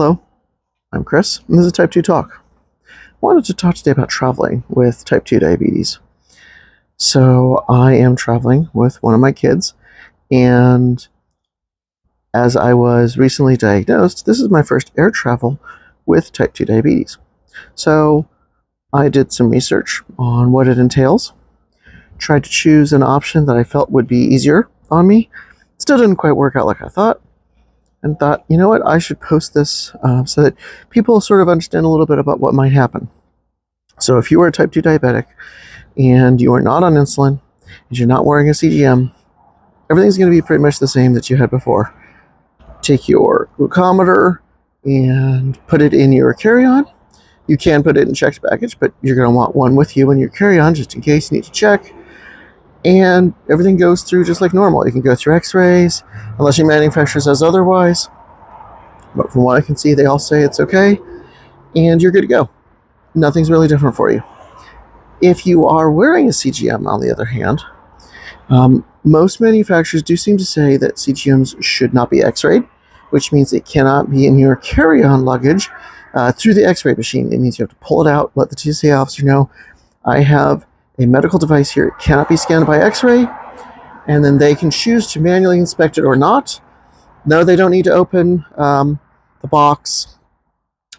Hello, I'm Chris, and this is Type 2 Talk. I wanted to talk today about traveling with Type 2 diabetes. So I am traveling with one of my kids, and as I was recently diagnosed, this is my first air travel with Type 2 diabetes. So I did some research on what it entails, tried to choose an option that I felt would be easier on me. Still didn't quite work out like I thought, and thought, you know what, I should post this so that people sort of understand a little bit about what might happen. So if you are a type 2 diabetic and you are not on insulin and you're not wearing a CGM, everything's going to be pretty much the same that you had before. Take your glucometer and put it in your carry-on. You can put it in checked baggage, but you're going to want one with you in your carry-on just in case you need to check. And everything goes through just like normal. You can go through x-rays, unless your manufacturer says otherwise. But from what I can see, they all say it's okay, and you're good to go. Nothing's really different for you. If you are wearing a CGM, on the other hand, most manufacturers do seem to say that CGMs should not be x-rayed, which means it cannot be in your carry-on luggage through the x-ray machine. It means you have to pull it out, let the TSA officer know, I have a medical device here, it cannot be scanned by x-ray, and then they can choose to manually inspect it or not. No, they don't need to open the box.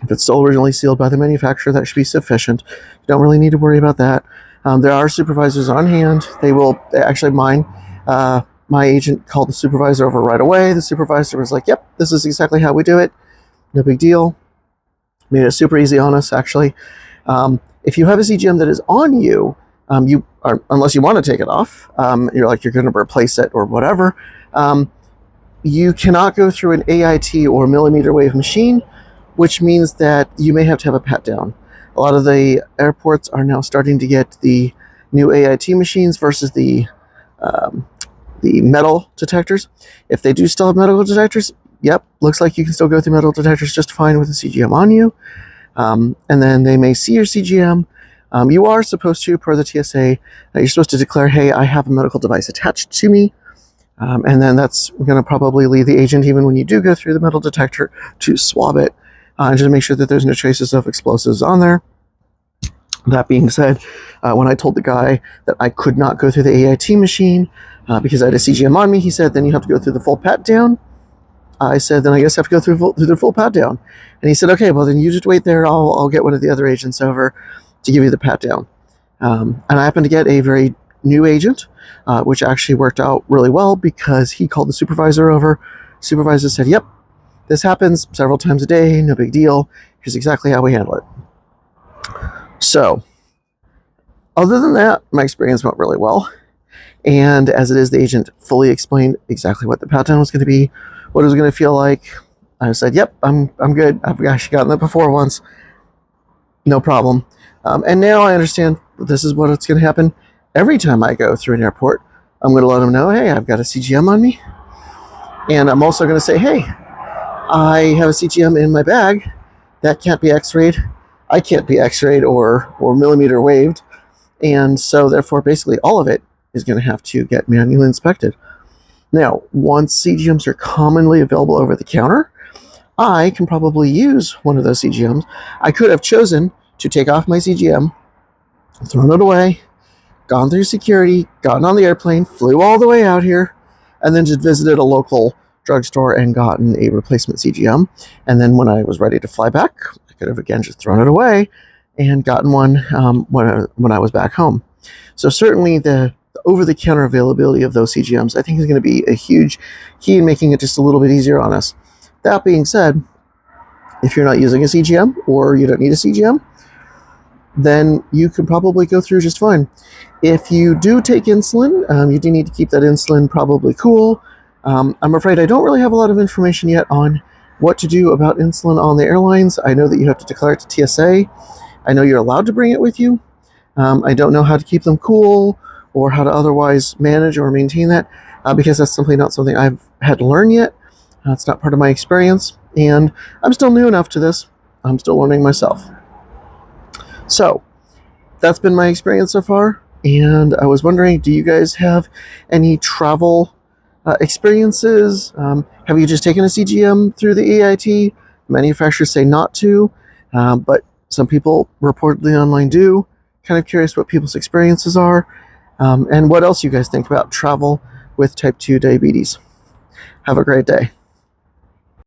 If it's still originally sealed by the manufacturer, that should be sufficient. You don't really need to worry about that. There are supervisors on hand. My agent called the supervisor over right away. The supervisor was like, yep, this is exactly how we do it. No big deal. Made it super easy on us, actually. If you have a CGM that is on you, unless you want to take it off, you're going to replace it or whatever, you cannot go through an AIT or millimeter wave machine, which means that you may have to have a pat down. A lot of the airports are now starting to get the new AIT machines versus the metal detectors. If they do still have metal detectors, yep, looks like you can still go through metal detectors just fine with a CGM on you. And then they may see your CGM. You are supposed to, per the TSA, you're supposed to declare, hey, I have a medical device attached to me. And then that's going to probably lead the agent, even when you do go through the metal detector, to swab it and just make sure that there's no traces of explosives on there. That being said, when I told the guy that I could not go through the AIT machine because I had a CGM on me, he said, then you have to go through the full pat down. I said, then I guess I have to go through the full pat down. And he said, okay, well, then you just wait there. I'll get one of the other agents over to give you the pat down. And I happened to get a very new agent, which actually worked out really well because he called the supervisor over. Supervisor said, yep, this happens several times a day, no big deal. Here's exactly how we handle it. So, other than that, my experience went really well. And as it is, the agent fully explained exactly what the pat down was going to be, what it was going to feel like. I said, yep, I'm good. I've actually gotten that before once. No problem. And now I understand this is what's going to happen every time I go through an airport. I'm going to let them know, hey, I've got a CGM on me. And I'm also going to say, hey, I have a CGM in my bag. That can't be x-rayed. I can't be x-rayed or millimeter waved. And so therefore, basically all of it is going to have to get manually inspected. Now, once CGMs are commonly available over the counter, I can probably use one of those CGMs. I could have chosen to take off my CGM, thrown it away, gone through security, gotten on the airplane, flew all the way out here, and then just visited a local drugstore and gotten a replacement CGM. And then when I was ready to fly back, I could have again just thrown it away and gotten one when I was back home. So certainly the over-the-counter availability of those CGMs, I think, is going to be a huge key in making it just a little bit easier on us. That being said, if you're not using a CGM or you don't need a CGM, then you can probably go through just fine. If you do take insulin, you do need to keep that insulin probably cool. I'm afraid I don't really have a lot of information yet on what to do about insulin on the airlines. I know that you have to declare it to TSA. I know you're allowed to bring it with you. I don't know how to keep them cool or how to otherwise manage or maintain that because that's simply not something I've had to learn yet. It's not part of my experience, and I'm still new enough to this. I'm still learning myself. So, that's been my experience so far, and I was wondering, do you guys have any travel experiences? Have you just taken a CGM through the EIT? Manufacturers say not to, but some people reportedly online do. Kind of curious what people's experiences are, and what else you guys think about travel with type 2 diabetes. Have a great day.